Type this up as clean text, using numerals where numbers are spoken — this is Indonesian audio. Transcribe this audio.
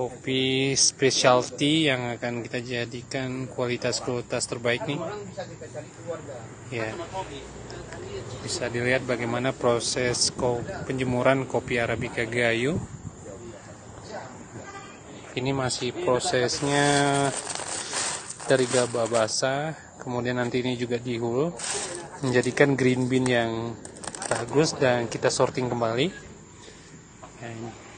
kopi specialty yang akan kita jadikan kualitas terbaik nih. Ya, bisa dilihat bagaimana proses penjemuran kopi Arabica Gayo. Ini masih prosesnya dari gabah basah, kemudian nanti ini juga dihul menjadikan green bean yang bagus dan kita sorting kembali. Ya, ini.